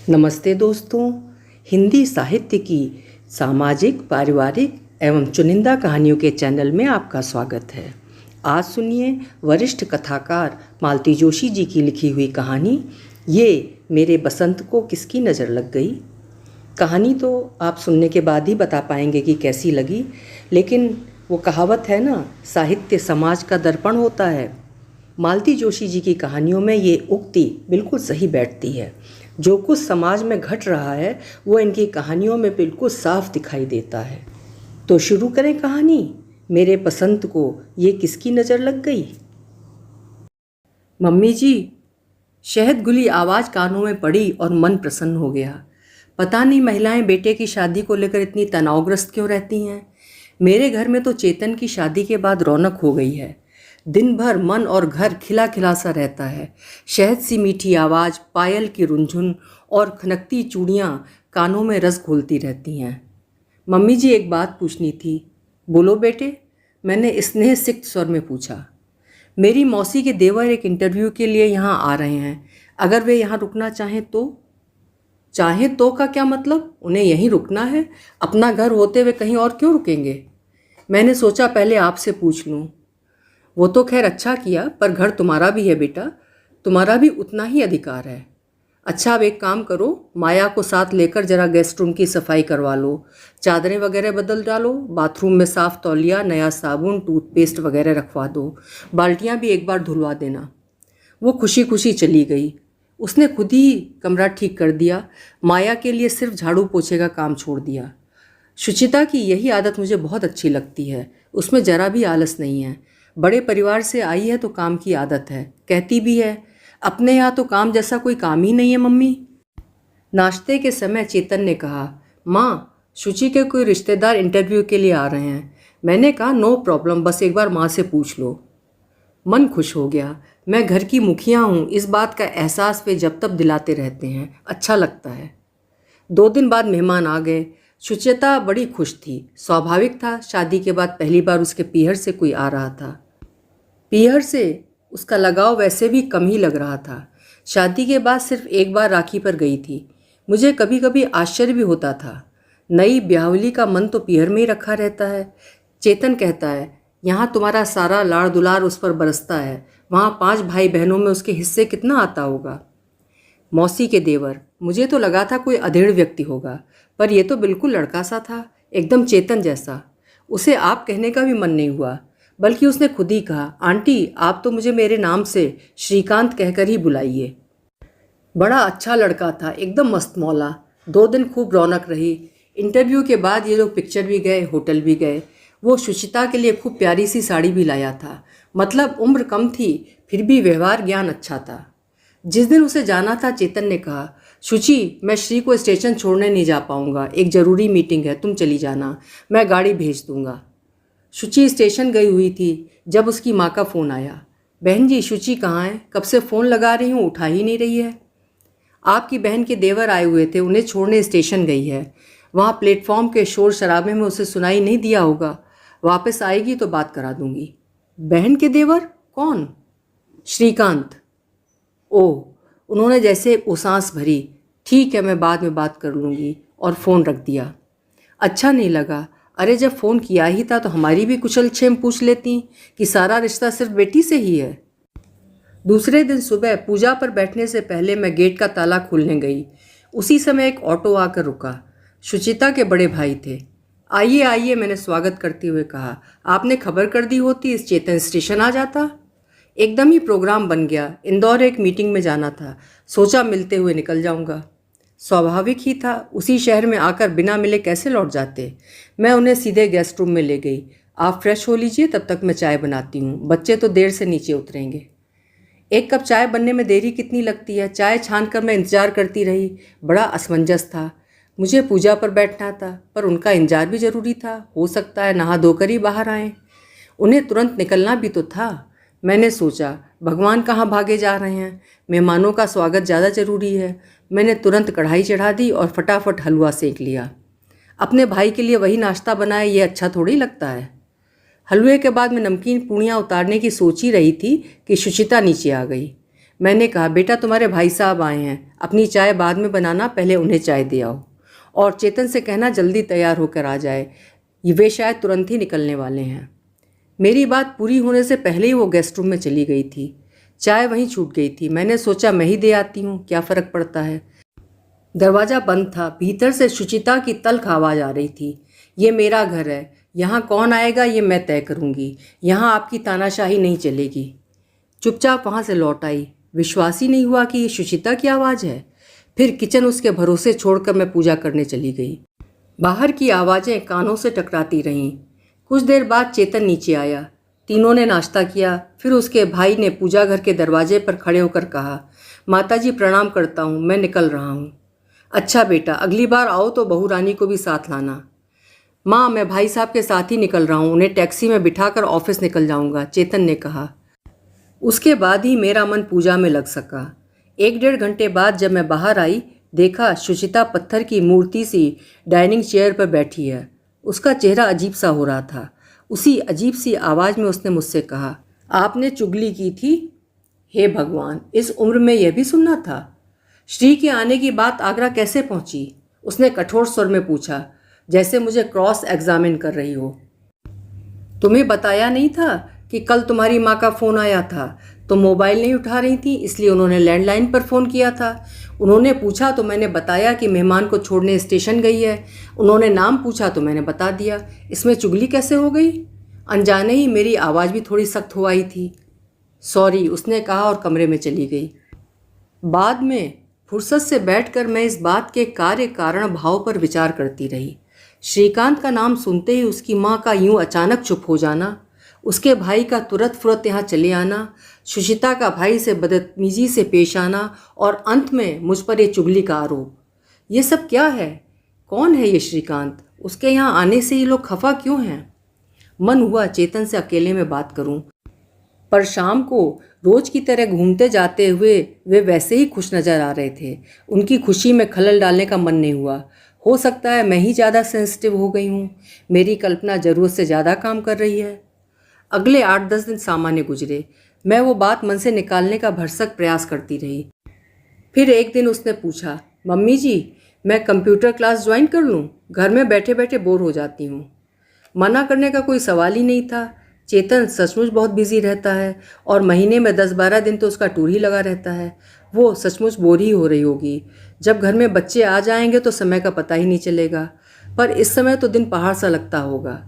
नमस्ते दोस्तों। हिंदी साहित्य की सामाजिक, पारिवारिक एवं चुनिंदा कहानियों के चैनल में आपका स्वागत है। आज सुनिए वरिष्ठ कथाकार मालती जोशी जी की लिखी हुई कहानी ये मेरे बसंत को किसकी नज़र लग गई। कहानी तो आप सुनने के बाद ही बता पाएंगे कि कैसी लगी, लेकिन वो कहावत है ना, साहित्य समाज का दर्पण होता है। मालती जोशी जी की कहानियों में ये उक्ति बिल्कुल सही बैठती है। जो कुछ समाज में घट रहा है वो इनकी कहानियों में बिल्कुल साफ दिखाई देता है। तो शुरू करें कहानी। मेरे बसंत को ये किसकी नज़र लग गई। मम्मी जी, शहद घुली आवाज़ कानों में पड़ी और मन प्रसन्न हो गया। पता नहीं महिलाएं बेटे की शादी को लेकर इतनी तनावग्रस्त क्यों रहती हैं। मेरे घर में तो चेतन की शादी के बाद रौनक हो गई है। दिन भर मन और घर खिला खिला सा रहता है। शहद सी मीठी आवाज़, पायल की रुनझुन और खनकती चूड़ियाँ कानों में रस घोलती रहती हैं। मम्मी जी, एक बात पूछनी थी। बोलो बेटे, मैंने स्नेह सिक्त स्वर में पूछा। मेरी मौसी के देवर एक इंटरव्यू के लिए यहाँ आ रहे हैं। अगर वे यहाँ रुकना चाहें तो? चाहें तो का क्या मतलब? उन्हें यहीं रुकना है। अपना घर होते हुए कहीं और क्यों रुकेंगे? मैंने सोचा पहले आपसे पूछ लूँ। वो तो खैर अच्छा किया, पर घर तुम्हारा भी है बेटा, तुम्हारा भी उतना ही अधिकार है। अच्छा, अब एक काम करो, माया को साथ लेकर जरा गेस्ट रूम की सफाई करवा लो, चादरें वगैरह बदल डालो, बाथरूम में साफ़ तौलिया, नया साबुन, टूथपेस्ट वगैरह रखवा दो, बाल्टियाँ भी एक बार धुलवा देना। वो खुशी खुशी चली गई। उसने खुद ही कमरा ठीक कर दिया। माया के लिए सिर्फ झाड़ू पोछे का काम छोड़ दिया। शुचिता की यही आदत मुझे बहुत अच्छी लगती है। उसमें ज़रा भी आलस नहीं है। बड़े परिवार से आई है तो काम की आदत है। कहती भी है, अपने यहाँ तो काम जैसा कोई काम ही नहीं है मम्मी। नाश्ते के समय चेतन ने कहा, माँ, शुचि के कोई रिश्तेदार इंटरव्यू के लिए आ रहे हैं। मैंने कहा, नो प्रॉब्लम, बस एक बार माँ से पूछ लो। मन खुश हो गया। मैं घर की मुखिया हूँ, इस बात का एहसास वे जब तब दिलाते रहते हैं। अच्छा लगता है। 2 दिन बाद मेहमान आ गए। सुचिता बड़ी खुश थी। स्वाभाविक था, शादी के बाद पहली बार उसके पीहर से कोई आ रहा था। पीहर से उसका लगाव वैसे भी कम ही लग रहा था। शादी के बाद सिर्फ एक बार राखी पर गई थी। मुझे कभी कभी आश्चर्य भी होता था। नई ब्याहवली का मन तो पीहर में ही रखा रहता है। चेतन कहता है, यहाँ तुम्हारा सारा लाड़ दुलार उस पर बरसता है, वहाँ 5 भाई बहनों में उसके हिस्से कितना आता होगा। मौसी के देवर, मुझे तो लगा था कोई अधेड़ व्यक्ति होगा, पर यह तो बिल्कुल लड़का सा था, एकदम चेतन जैसा। उसे आप कहने का भी मन नहीं हुआ, बल्कि उसने खुद ही कहा, आंटी, आप तो मुझे मेरे नाम से श्रीकांत कहकर ही बुलाइए। बड़ा अच्छा लड़का था, एकदम मस्त मौला। 2 दिन खूब रौनक रही। इंटरव्यू के बाद ये लोग पिक्चर भी गए, होटल भी गए। वो सुचिता के लिए खूब प्यारी सी साड़ी भी लाया था। मतलब उम्र कम थी, फिर भी व्यवहार ज्ञान अच्छा था। जिस दिन उसे जाना था, चेतन ने कहा, शुचि, मैं श्री को स्टेशन छोड़ने नहीं जा पाऊंगा, एक ज़रूरी मीटिंग है, तुम चली जाना, मैं गाड़ी भेज दूंगा। शुचि स्टेशन गई हुई थी जब उसकी माँ का फ़ोन आया। बहन जी, शुचि कहाँ है? कब से फ़ोन लगा रही हूँ, उठा ही नहीं रही है। आपकी बहन के देवर आए हुए थे, उन्हें छोड़ने स्टेशन गई है। वहाँ प्लेटफॉर्म के शोर शराबे में उसे सुनाई नहीं दिया होगा। वापस आएगी तो बात करा दूंगी। बहन के देवर? कौन? श्रीकांत। ओह, उन्होंने जैसे उसांस भरी। ठीक है, मैं बाद में बात कर लूँगी, और फ़ोन रख दिया। अच्छा नहीं लगा। अरे, जब फ़ोन किया ही था तो हमारी भी कुशल क्षेम पूछ लेती कि सारा रिश्ता सिर्फ बेटी से ही है। दूसरे दिन सुबह पूजा पर बैठने से पहले मैं गेट का ताला खोलने गई। उसी समय एक ऑटो आकर रुका। शुचिता के बड़े भाई थे। आइए आइए, मैंने स्वागत करते हुए कहा। आपने खबर कर दी होती, इस चेतन स्टेशन आ जाता। एकदम ही प्रोग्राम बन गया। इंदौर एक मीटिंग में जाना था, सोचा मिलते हुए निकल जाऊंगा। स्वाभाविक ही था, उसी शहर में आकर बिना मिले कैसे लौट जाते। मैं उन्हें सीधे गेस्ट रूम में ले गई। आप फ्रेश हो लीजिए, तब तक मैं चाय बनाती हूँ, बच्चे तो देर से नीचे उतरेंगे। 1 कप चाय बनने में देरी कितनी लगती है। चाय छान कर मैं इंतज़ार करती रही। बड़ा असमंजस था। मुझे पूजा पर बैठना था, पर उनका इंतजार भी ज़रूरी था। हो सकता है नहा धोकर ही बाहर आएँ। उन्हें तुरंत निकलना भी तो था। मैंने सोचा, भगवान कहाँ भागे जा रहे हैं, मेहमानों का स्वागत ज़्यादा ज़रूरी है। मैंने तुरंत कढ़ाई चढ़ा दी और फटाफट हलवा सेंक लिया। अपने भाई के लिए वही नाश्ता बनाए, ये अच्छा थोड़ी लगता है। हलवे के बाद मैं नमकीन पूड़ियाँ उतारने की सोच ही रही थी कि शुचिता नीचे आ गई। मैंने कहा, बेटा तुम्हारे भाई साहब आए हैं, अपनी चाय बाद में बनाना, पहले उन्हें चाय दे आओ। और चेतन से कहना जल्दी तैयार होकर आ जाए, वे शायद तुरंत ही निकलने वाले हैं। मेरी बात पूरी होने से पहले ही वो गेस्ट रूम में चली गई थी। चाय वहीं छूट गई थी। मैंने सोचा मैं ही दे आती हूँ, क्या फ़र्क पड़ता है। दरवाज़ा बंद था। भीतर से सुचिता की तल्ख आवाज़ आ रही थी, ये मेरा घर है, यहाँ कौन आएगा ये मैं तय करूँगी, यहाँ आपकी तानाशाही नहीं चलेगी। चुपचाप वहाँ से लौट आई। विश्वास ही नहीं हुआ कि ये सुचिता की आवाज़ है। फिर किचन उसके भरोसे छोड़कर मैं पूजा करने चली गई। बाहर की आवाज़ें कानों से टकराती रहीं। कुछ देर बाद चेतन नीचे आया। तीनों ने नाश्ता किया। फिर उसके भाई ने पूजा घर के दरवाजे पर खड़े होकर कहा, माताजी प्रणाम करता हूँ, मैं निकल रहा हूँ। अच्छा बेटा, अगली बार आओ तो बहू रानी को भी साथ लाना। माँ, मैं भाई साहब के साथ ही निकल रहा हूँ, उन्हें टैक्सी में बिठाकर ऑफिस निकल जाऊँगा, चेतन ने कहा। उसके बाद ही मेरा मन पूजा में लग सका। 1-1.5 घंटे बाद जब मैं बाहर आई, देखा सुचिता पत्थर की मूर्ति सी डाइनिंग चेयर पर बैठी है। उसका चेहरा अजीब सा हो रहा था। उसी अजीब सी आवाज़ में उसने मुझसे कहा, आपने चुगली की थी? हे भगवान, इस उम्र में यह भी सुनना था। श्री के आने की बात आगरा कैसे पहुंची? उसने कठोर स्वर में पूछा, जैसे मुझे क्रॉस एग्जामिन कर रही हो। तुम्हें बताया नहीं था कि कल तुम्हारी माँ का फ़ोन आया था? तो मोबाइल नहीं उठा रही थी, इसलिए उन्होंने लैंडलाइन पर फ़ोन किया था। उन्होंने पूछा तो मैंने बताया कि मेहमान को छोड़ने स्टेशन गई है। उन्होंने नाम पूछा तो मैंने बता दिया। इसमें चुगली कैसे हो गई? अनजाने ही मेरी आवाज़ भी थोड़ी सख्त हो आई थी। सॉरी, उसने कहा और कमरे में चली गई। बाद में फुर्सत से बैठकर मैं इस बात के कार्य कारण भाव पर विचार करती रही। श्रीकांत का नाम सुनते ही उसकी माँ का यूं अचानक चुप हो जाना, उसके भाई का तुरंत फुरत यहाँ चले आना, सुचिता का भाई से बदतमीजी से पेश आना और अंत में मुझ पर ये चुगली का आरोप। ये सब क्या है? कौन है ये श्रीकांत? उसके यहाँ आने से ये लोग खफा क्यों हैं? मन हुआ चेतन से अकेले में बात करूं, पर शाम को रोज की तरह घूमते जाते हुए वे वैसे ही खुश नजर आ रहे थे। उनकी खुशी में खलल डालने का मन नहीं हुआ। हो सकता है मैं ही ज़्यादा सेंसिटिव हो गई हूँ। मेरी कल्पना ज़रूरत से ज़्यादा काम कर रही है। अगले 8-10 दिन सामान्य गुजरे। मैं वो बात मन से निकालने का भरसक प्रयास करती रही। फिर एक दिन उसने पूछा, मम्मी जी, मैं कंप्यूटर क्लास ज्वाइन कर लूँ? घर में बैठे बैठे बोर हो जाती हूँ। मना करने का कोई सवाल ही नहीं था। चेतन सचमुच बहुत बिजी रहता है और महीने में 10-12 दिन तो उसका टूर ही लगा रहता है। वो सचमुच बोर ही हो रही होगी। जब घर में बच्चे आ जाएंगे तो समय का पता ही नहीं चलेगा, पर इस समय तो दिन पहाड़ सा लगता होगा।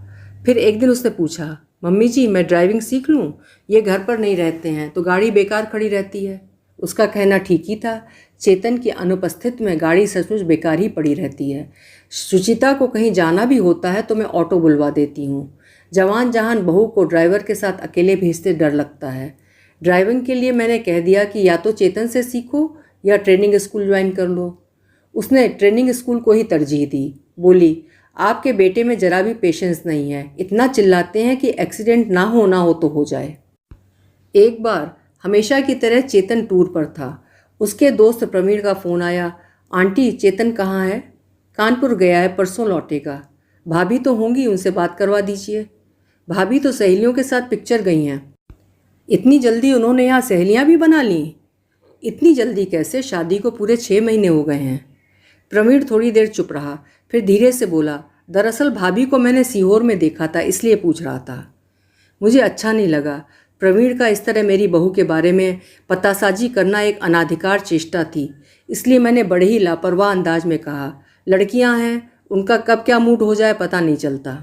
फिर एक दिन उसने पूछा, मम्मी जी, मैं ड्राइविंग सीख लूँ? ये घर पर नहीं रहते हैं तो गाड़ी बेकार खड़ी रहती है। उसका कहना ठीक ही था। चेतन की अनुपस्थित में गाड़ी सचमुच बेकार ही पड़ी रहती है। सुचिता को कहीं जाना भी होता है तो मैं ऑटो बुलवा देती हूँ। जवान जहान बहू को ड्राइवर के साथ अकेले भेजते डर लगता है। ड्राइविंग के लिए मैंने कह दिया कि या तो चेतन से सीखो या ट्रेनिंग स्कूल ज्वाइन कर लो। उसने ट्रेनिंग स्कूल को ही तरजीह दी। बोली, आपके बेटे में जरा भी पेशेंस नहीं है, इतना चिल्लाते हैं कि एक्सीडेंट ना हो तो हो जाए। एक बार हमेशा की तरह चेतन टूर पर था। उसके दोस्त प्रवीण का फ़ोन आया, आंटी चेतन कहाँ है? कानपुर गया है, परसों लौटेगा। भाभी तो होंगी, उनसे बात करवा दीजिए। भाभी तो सहेलियों के साथ पिक्चर गई हैं। इतनी जल्दी उन्होंने यहाँ सहेलियाँ भी बना लीं? इतनी जल्दी कैसे? शादी को पूरे 6 महीने हो गए हैं। प्रवीण थोड़ी देर चुप रहा, फिर धीरे से बोला, दरअसल भाभी को मैंने सीहोर में देखा था, इसलिए पूछ रहा था। मुझे अच्छा नहीं लगा। प्रवीण का इस तरह मेरी बहू के बारे में पतासाजी करना एक अनाधिकार चेष्टा थी, इसलिए मैंने बड़े ही लापरवाह अंदाज में कहा, लड़कियां हैं, उनका कब क्या मूड हो जाए पता नहीं चलता।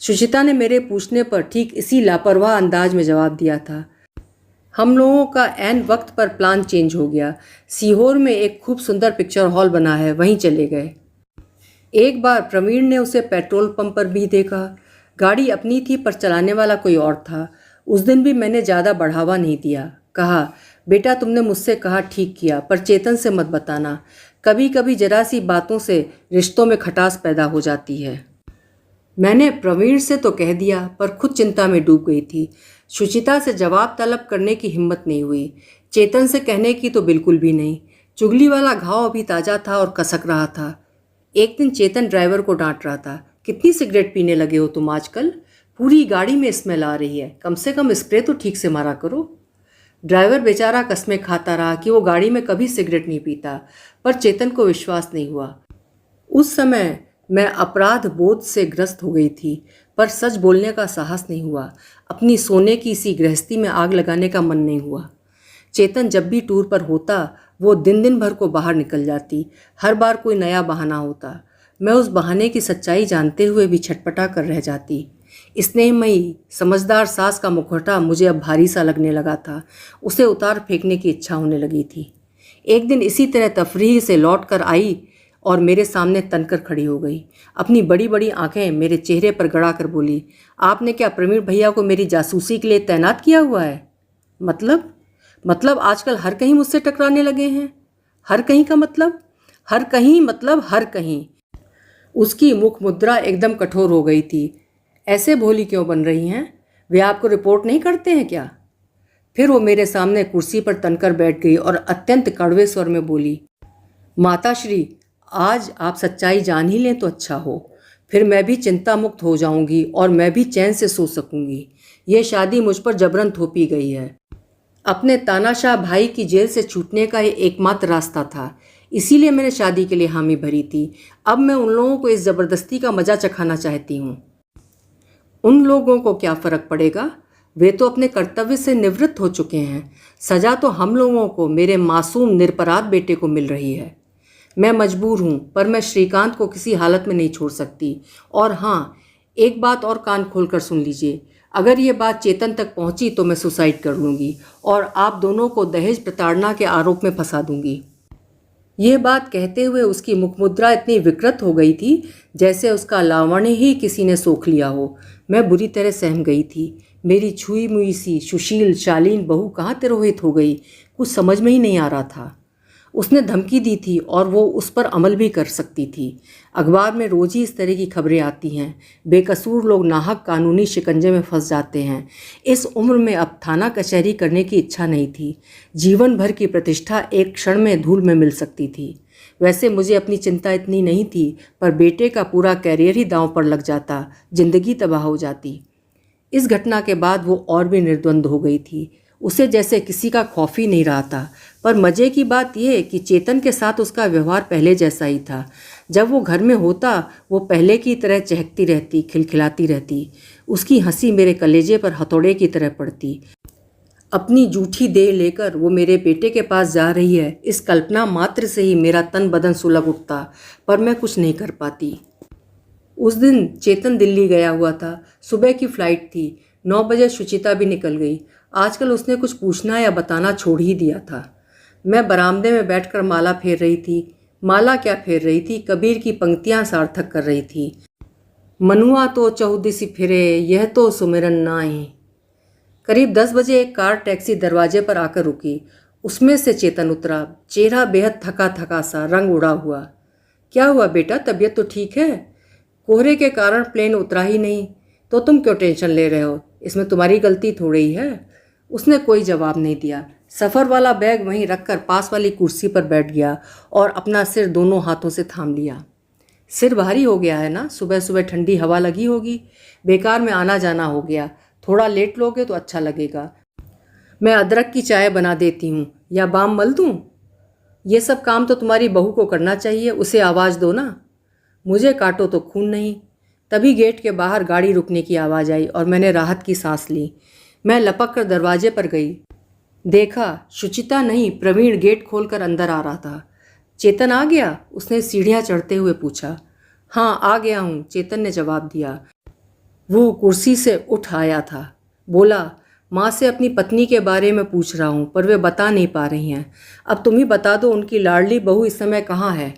सुचिता ने मेरे पूछने पर ठीक इसी लापरवाह अंदाज में जवाब दिया था। हम लोगों का ऐन वक्त पर प्लान चेंज हो गया। सीहोर में एक खूब सुंदर पिक्चर हॉल बना है, वहीं चले गए। एक बार प्रवीण ने उसे पेट्रोल पंप पर भी देखा। गाड़ी अपनी थी पर चलाने वाला कोई और था। उस दिन भी मैंने ज़्यादा बढ़ावा नहीं दिया। कहा, बेटा तुमने मुझसे कहा ठीक किया, पर चेतन से मत बताना। कभी कभी जरा सी बातों से रिश्तों में खटास पैदा हो जाती है। मैंने प्रवीण से तो कह दिया, पर खुद चिंता में डूब गई थी। सुचिता से जवाब तलब करने की हिम्मत नहीं हुई। चेतन से कहने की तो बिल्कुल भी नहीं। चुगली वाला घाव अभी ताज़ा था और कसक रहा था। एक दिन चेतन ड्राइवर को डांट रहा था, कितनी सिगरेट पीने लगे हो तुम आजकल? पूरी गाड़ी में स्मेल आ रही है, कम से कम स्प्रे तो ठीक से मारा करो। ड्राइवर बेचारा कस्में खाता रहा कि वो गाड़ी में कभी सिगरेट नहीं पीता, पर चेतन को विश्वास नहीं हुआ। उस समय मैं अपराध बोध से ग्रस्त हो गई थी, पर सच बोलने का साहस नहीं हुआ। अपनी सोने की इसी गृहस्थी में आग लगाने का मन नहीं हुआ। चेतन जब भी टूर पर होता वो दिन दिन भर को बाहर निकल जाती। हर बार कोई नया बहाना होता। मैं उस बहाने की सच्चाई जानते हुए भी छटपटा कर रह जाती। स्नेहमयी समझदार सास का मुखौटा मुझे अब भारी सा लगने लगा था। उसे उतार फेंकने की इच्छा होने लगी थी। एक दिन इसी तरह तफरीह से लौट कर आई और मेरे सामने तनकर खड़ी हो गई। अपनी बड़ी बड़ी आंखें मेरे चेहरे पर गड़ा कर बोली, आपने क्या प्रवीण भैया को मेरी जासूसी के लिए तैनात किया हुआ है? मतलब आजकल हर कहीं मुझसे टकराने लगे हैं। हर कहीं का मतलब? हर कहीं मतलब हर कहीं। उसकी मुख मुद्रा एकदम कठोर हो गई थी। ऐसे भोली क्यों बन रही हैं? वे आपको रिपोर्ट नहीं करते हैं क्या? फिर वो मेरे सामने कुर्सी पर तनकर बैठ गई और अत्यंत कड़वे स्वर में बोली, माताश्री, आज आप सच्चाई जान ही लें तो अच्छा हो। फिर मैं भी चिंता मुक्त हो जाऊंगी और मैं भी चैन से सो सकूंगी। ये शादी मुझ पर जबरन थोपी गई है। अपने तानाशाह भाई की जेल से छूटने का ये एकमात्र रास्ता था, इसीलिए मैंने शादी के लिए हामी भरी थी। अब मैं उन लोगों को इस ज़बरदस्ती का मजा चखाना चाहती हूँ। उन लोगों को क्या फ़र्क पड़ेगा? वे तो अपने कर्तव्य से निवृत्त हो चुके हैं। सज़ा तो हम लोगों को, मेरे मासूम निरपराध बेटे को मिल रही है। मैं मजबूर हूँ, पर मैं श्रीकांत को किसी हालत में नहीं छोड़ सकती। और हाँ, एक बात और कान खोलकर सुन लीजिए। अगर ये बात चेतन तक पहुँची तो मैं सुसाइड कर लूँगी और आप दोनों को दहेज प्रताड़ना के आरोप में फंसा दूँगी। यह बात कहते हुए उसकी मुखमुद्रा इतनी विकृत हो गई थी जैसे उसका लावण्य ही किसी ने सोख लिया हो। मैं बुरी तरह सहम गई थी। मेरी छुई मुई सी सुशील शालीन बहू कहाँ तिरोहित हो गई, कुछ समझ में ही नहीं आ रहा था। उसने धमकी दी थी और वो उस पर अमल भी कर सकती थी। अखबार में रोज ही इस तरह की खबरें आती हैं। बेकसूर लोग नाहक कानूनी शिकंजे में फंस जाते हैं। इस उम्र में अब थाना कचहरी करने की इच्छा नहीं थी। जीवन भर की प्रतिष्ठा एक क्षण में धूल में मिल सकती थी। वैसे मुझे अपनी चिंता इतनी नहीं थी, पर बेटे का पूरा कैरियर ही दांव पर लग जाता, जिंदगी तबाह हो जाती। इस घटना के बाद वो और भी निर्द्वंद हो गई थी। उसे जैसे किसी का खौफ ही नहीं रहा था। पर मज़े की बात यह कि चेतन के साथ उसका व्यवहार पहले जैसा ही था। जब वो घर में होता वो पहले की तरह चहकती रहती, खिलखिलाती रहती। उसकी हंसी मेरे कलेजे पर हथौड़े की तरह पड़ती। अपनी जूठी देह लेकर वो मेरे बेटे के पास जा रही है, इस कल्पना मात्र से ही मेरा तन बदन सुलग उठता, पर मैं कुछ नहीं कर पाती। उस दिन चेतन दिल्ली गया हुआ था। सुबह की फ्लाइट थी। 9 बजे सुचिता भी निकल गई। आजकल उसने कुछ पूछना या बताना छोड़ ही दिया था। मैं बरामदे में बैठकर माला फेर रही थी। माला क्या फेर रही थी, कबीर की पंक्तियां सार्थक कर रही थी। मनुआ तो चौदिसी फिरे, यह तो सुमिरन नाहीं। करीब 10 बजे एक कार टैक्सी दरवाजे पर आकर रुकी। उसमें से चेतन उतरा। चेहरा बेहद थका थका सा, रंग उड़ा हुआ। क्या हुआ बेटा, तबीयत तो ठीक है? कोहरे के कारण प्लेन उतरा ही नहीं, तो तुम क्यों टेंशन ले रहे हो? इसमें तुम्हारी गलती थोड़ी ही है। उसने कोई जवाब नहीं दिया। सफ़र वाला बैग वहीं रखकर पास वाली कुर्सी पर बैठ गया और अपना सिर दोनों हाथों से थाम लिया। सिर भारी हो गया है ना? सुबह सुबह ठंडी हवा लगी होगी। बेकार में आना जाना हो गया। थोड़ा लेट लोगे तो अच्छा लगेगा। मैं अदरक की चाय बना देती हूँ या बाम मल दूँ? ये सब काम तो तुम्हारी बहू को करना चाहिए, उसे आवाज़ दो ना। मुझे काटो तो खून नहीं। तभी गेट के बाहर गाड़ी रुकने की आवाज़ आई और मैंने राहत की सांस ली। मैं लपक कर दरवाजे पर गई। देखा सुचिता नहीं, प्रवीण गेट खोलकर अंदर आ रहा था। चेतन आ गया? उसने सीढ़ियाँ चढ़ते हुए पूछा। हाँ आ गया हूँ, चेतन ने जवाब दिया। वो कुर्सी से उठ आया था। बोला, माँ से अपनी पत्नी के बारे में पूछ रहा हूँ, पर वे बता नहीं पा रही हैं। अब तुम ही बता दो, उनकी लाडली बहू इस समय कहाँ है?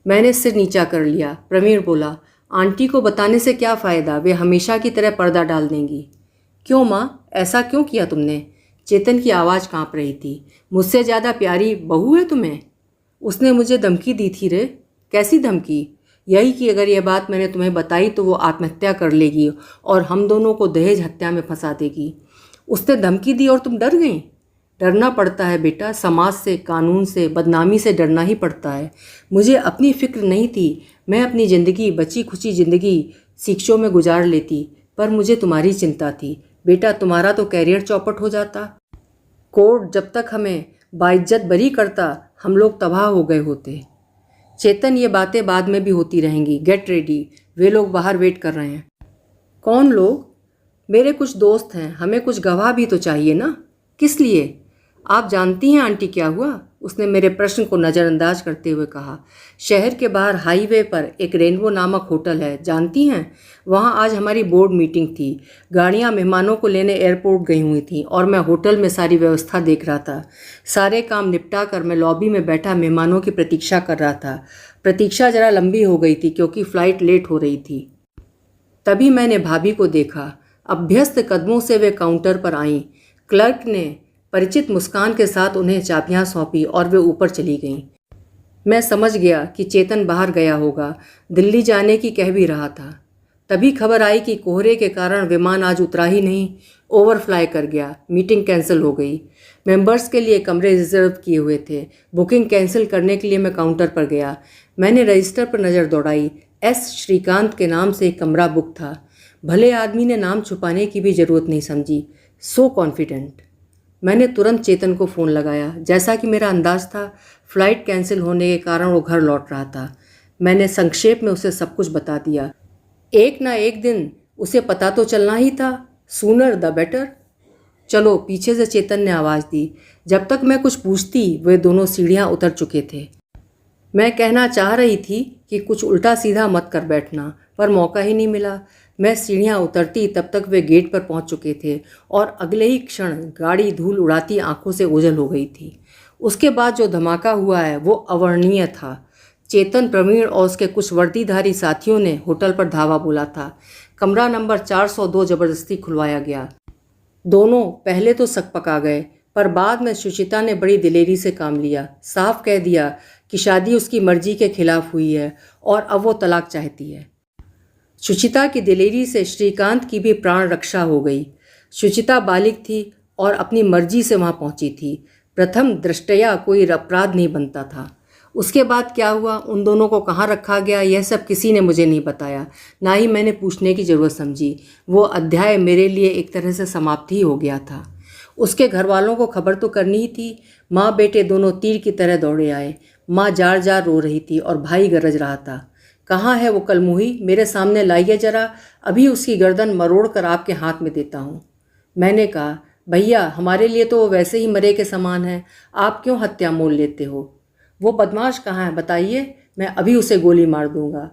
मैंने सिर नीचा कर लिया। प्रवीण बोला, आंटी को बताने से क्या फ़ायदा, वे हमेशा की तरह पर्दा डाल देंगी। क्यों माँ, ऐसा क्यों किया तुमने? चेतन की आवाज़ कांप रही थी। मुझसे ज़्यादा प्यारी बहू है तुम्हें? उसने मुझे धमकी दी थी रे। कैसी धमकी? यही कि अगर यह बात मैंने तुम्हें बताई तो वो आत्महत्या कर लेगी और हम दोनों को दहेज हत्या में फंसा देगी। उसने धमकी दी और तुम डर गई? डरना पड़ता है बेटा, समाज से, कानून से, बदनामी से डरना ही पड़ता है। मुझे अपनी फिक्र नहीं थी। मैं अपनी ज़िंदगी, बची खुची ज़िंदगी शिक्षों में गुजार लेती, पर मुझे तुम्हारी चिंता थी। बेटा तुम्हारा तो कैरियर चौपट हो जाता। कोर्ट जब तक हमें बाइज्जत बरी करता, हम लोग तबाह हो गए होते। चेतन, ये बातें बाद में भी होती रहेंगी। गेट रेडी, वे लोग बाहर वेट कर रहे हैं। कौन लोग? मेरे कुछ दोस्त हैं। हमें कुछ गवाह भी तो चाहिए ना। किस लिए? आप जानती हैं आंटी क्या हुआ? उसने मेरे प्रश्न को नज़रअंदाज करते हुए कहा। शहर के बाहर हाईवे पर एक रेनबो नामक होटल है, जानती हैं? वहाँ आज हमारी बोर्ड मीटिंग थी। गाड़ियाँ मेहमानों को लेने एयरपोर्ट गई हुई थीं और मैं होटल में सारी व्यवस्था देख रहा था। सारे काम निपटा कर मैं लॉबी में बैठा मेहमानों की प्रतीक्षा कर रहा था। प्रतीक्षा जरा लंबी हो गई थी क्योंकि फ़्लाइट लेट हो रही थी। तभी मैंने भाभी को देखा। अभ्यस्त कदमों से वे काउंटर पर आईं। क्लर्क ने परिचित मुस्कान के साथ उन्हें चाबियां सौंपी और वे ऊपर चली गईं। मैं समझ गया कि चेतन बाहर गया होगा, दिल्ली जाने की कह भी रहा था। तभी खबर आई कि कोहरे के कारण विमान आज उतरा ही नहीं, ओवरफ्लाई कर गया। मीटिंग कैंसिल हो गई। मेंबर्स के लिए कमरे रिजर्व किए हुए थे। बुकिंग कैंसिल करने के लिए मैं काउंटर पर गया। मैंने रजिस्टर पर नज़र दौड़ाई। एस श्रीकांत के नाम से एक कमरा बुक था। भले आदमी ने नाम छुपाने की भी ज़रूरत नहीं समझी। So confident. मैंने तुरंत चेतन को फ़ोन लगाया। जैसा कि मेरा अंदाज़ था, फ़्लाइट कैंसिल होने के कारण वो घर लौट रहा था। मैंने संक्षेप में उसे सब कुछ बता दिया। एक ना एक दिन उसे पता तो चलना ही था। Sooner the better. चलो, पीछे से चेतन ने आवाज़ दी। जब तक मैं कुछ पूछती, वे दोनों सीढ़ियाँ उतर चुके थे। मैं कहना चाह रही थी कि कुछ उल्टा सीधा मत कर बैठना, पर मौका ही नहीं मिला। मैं सीढ़ियाँ उतरती तब तक वे गेट पर पहुँच चुके थे और अगले ही क्षण गाड़ी धूल उड़ाती आंखों से ओझल हो गई थी। उसके बाद जो धमाका हुआ है वो अवर्णनीय था। चेतन, प्रवीण और उसके कुछ वर्दीधारी साथियों ने होटल पर धावा बोला था। कमरा नंबर 402 जबरदस्ती खुलवाया गया। दोनों पहले तो सकपका गए, पर बाद में सुचिता ने बड़ी दिलेरी से काम लिया। साफ कह दिया कि शादी उसकी मर्जी के खिलाफ हुई है और अब वो तलाक चाहती है। सुचिता की दिलेरी से श्रीकांत की भी प्राण रक्षा हो गई। सुचिता बालिग थी और अपनी मर्जी से वहाँ पहुँची थी। प्रथम दृष्टया कोई अपराध नहीं बनता था। उसके बाद क्या हुआ, उन दोनों को कहाँ रखा गया, यह सब किसी ने मुझे नहीं बताया, ना ही मैंने पूछने की ज़रूरत समझी। वो अध्याय मेरे लिए एक तरह से समाप्त ही हो गया था। उसके घर वालों को खबर तो करनी ही थी। माँ बेटे दोनों तीर की तरह दौड़े आए। माँ जार जार रो रही थी और भाई गरज रहा था। कहाँ है वो कलमुही? मेरे सामने लाइए जरा, अभी उसकी गर्दन मरोड़ कर आपके हाथ में देता हूँ। मैंने कहा, भैया, हमारे लिए तो वो वैसे ही मरे के समान है, आप क्यों हत्या मोल लेते हो? वो बदमाश कहाँ है बताइए, मैं अभी उसे गोली मार दूंगा।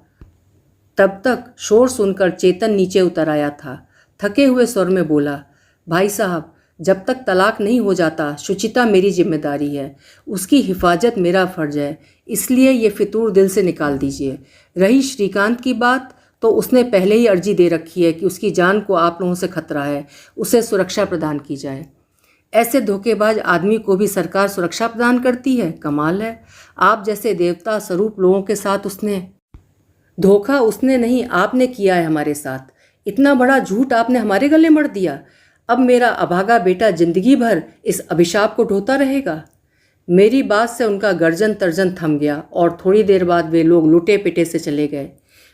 तब तक शोर सुनकर चेतन नीचे उतर आया था। थके हुए स्वर में बोला, भाई साहब, जब तक तलाक नहीं हो जाता सुचिता मेरी जिम्मेदारी है, उसकी हिफाजत मेरा फ़र्ज है, इसलिए ये फितूर दिल से निकाल दीजिए। रही श्रीकांत की बात, तो उसने पहले ही अर्जी दे रखी है कि उसकी जान को आप लोगों से खतरा है, उसे सुरक्षा प्रदान की जाए। ऐसे धोखेबाज आदमी को भी सरकार सुरक्षा प्रदान करती है? कमाल है। आप जैसे देवता स्वरूप लोगों के साथ उसने धोखा उसने नहीं, आपने किया है हमारे साथ। इतना बड़ा झूठ आपने हमारे गले मढ़ दिया। अब मेरा अभागा बेटा जिंदगी भर इस अभिशाप को ढोता रहेगा। मेरी बात से उनका गर्जन तर्जन थम गया और थोड़ी देर बाद वे लोग लुटे पिटे से चले गए।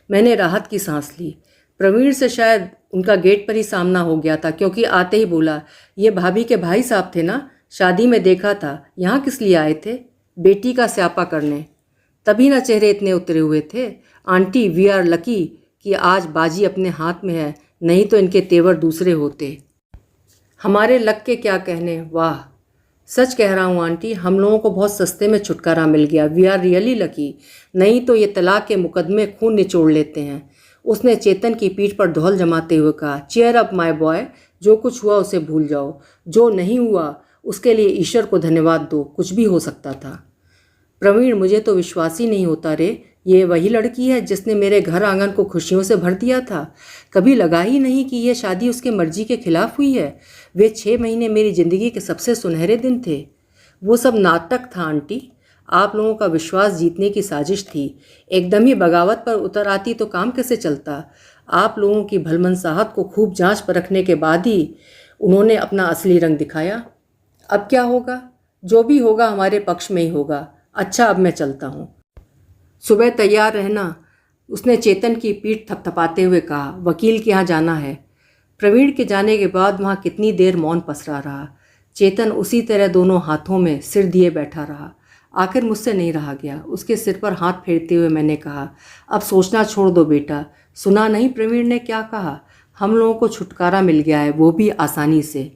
मैंने राहत की सांस ली। प्रवीण से शायद उनका गेट पर ही सामना हो गया था, क्योंकि आते ही बोला, ये भाभी के भाई साहब थे ना, शादी में देखा था, यहाँ किस लिए आए थे? बेटी का स्यापा करने। तभी ना चेहरे इतने उतरे हुए थे। आंटी, वी आर लकी कि आज बाजी अपने हाथ में है, नहीं तो इनके तेवर दूसरे होते। हमारे लक के क्या कहने। वाह, सच कह रहा हूँ आंटी, हम लोगों को बहुत सस्ते में छुटकारा मिल गया। वी आर रियली लकी, नहीं तो ये तलाक के मुकदमे खून निचोड़ लेते हैं। उसने चेतन की पीठ पर धौल जमाते हुए कहा, चेयर अप माय बॉय, जो कुछ हुआ उसे भूल जाओ। जो नहीं हुआ उसके लिए ईश्वर को धन्यवाद दो, कुछ भी हो सकता था। प्रवीण, मुझे तो विश्वास ही नहीं होता रे, ये वही लड़की है जिसने मेरे घर आंगन को खुशियों से भर दिया था। कभी लगा ही नहीं कि यह शादी उसके मर्जी के खिलाफ हुई है। वे 6 महीने मेरी ज़िंदगी के सबसे सुनहरे दिन थे। वो सब नाटक था आंटी, आप लोगों का विश्वास जीतने की साजिश थी। एकदम ही बगावत पर उतर आती तो काम कैसे चलता? आप लोगों की भलमनसाहत को खूब जांच परखने के बाद ही उन्होंने अपना असली रंग दिखाया। अब क्या होगा? जो भी होगा हमारे पक्ष में ही होगा। अच्छा, अब मैं चलता हूँ। सुबह तैयार रहना, उसने चेतन की पीठ थपथपाते हुए कहा। वकील के यहाँ जाना है। प्रवीण के जाने के बाद वहाँ कितनी देर मौन पसरा रहा। चेतन उसी तरह दोनों हाथों में सिर दिए बैठा रहा। आखिर मुझसे नहीं रहा गया। उसके सिर पर हाथ फेरते हुए मैंने कहा, अब सोचना छोड़ दो बेटा। सुना नहीं प्रवीण ने क्या कहा? हम लोगों को छुटकारा मिल गया है, वो भी आसानी से।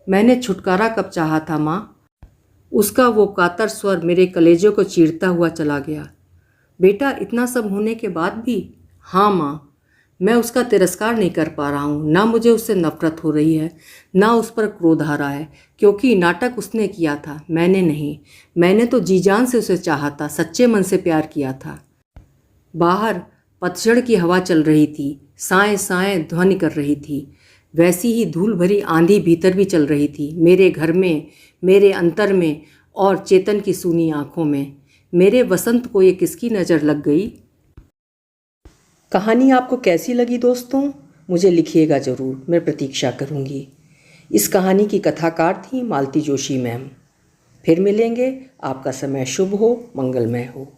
मैंने छुटकारा कब चाहा था माँ? उसका वो कातर स्वर मेरे कलेजे को चीरता हुआ चला गया। बेटा, इतना सब होने के बाद भी? हाँ माँ, मैं उसका तिरस्कार नहीं कर पा रहा हूँ। ना मुझे उससे नफरत हो रही है, ना उस पर क्रोध आ रहा है, क्योंकि नाटक उसने किया था, मैंने नहीं। मैंने तो जी जान से उसे चाहा था, सच्चे मन से प्यार किया था। बाहर पतझड़ की हवा चल रही थी, साएं साएं ध्वनि कर रही थी। वैसी ही धूल भरी आंधी भीतर भी चल रही थी, मेरे घर में, मेरे अंतर में और चेतन की सूनी आंखों में। मेरे वसंत को ये किसकी नज़र लग गई? कहानी आपको कैसी लगी दोस्तों? मुझे लिखिएगा ज़रूर, मैं प्रतीक्षा करूँगी। इस कहानी की कथाकार थी मालती जोशी मैम। फिर मिलेंगे। आपका समय शुभ हो, मंगलमय हो।